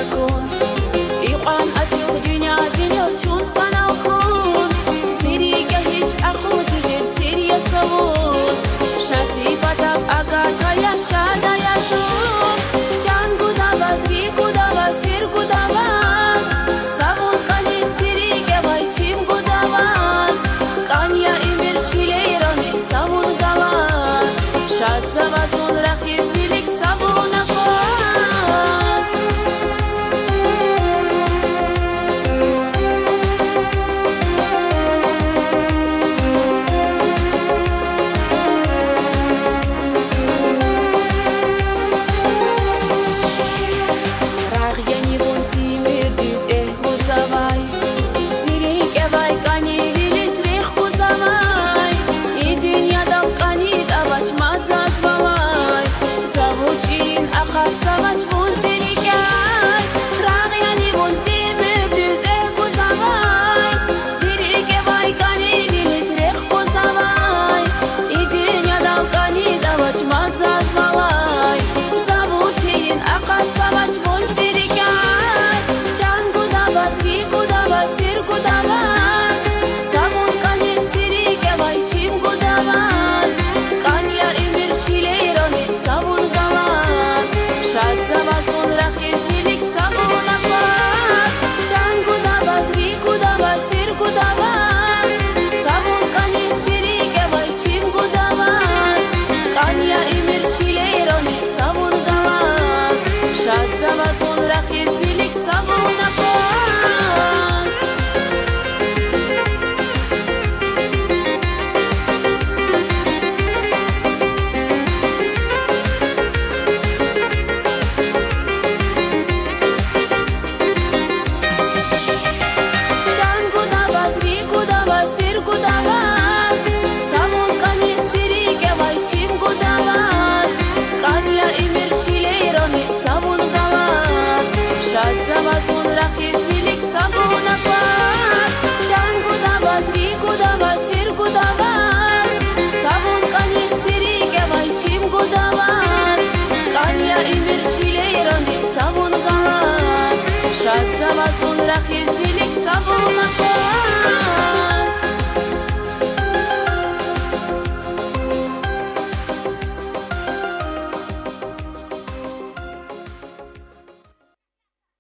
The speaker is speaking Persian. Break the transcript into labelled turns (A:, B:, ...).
A: کن ایقان اشوق دنیا چون سنال کن سری که هیچ اخو تجر سری سوون شاسی پتاب اگا کیا شادا یاسون چان گودا باز ری گودا باز سر گودا باز سوون کنیم سری که وای چیم گودا باز کانیا امیر چیله ایرانی سوون گواز شاد زبازون رخیز میلیک سوون اقواز Rach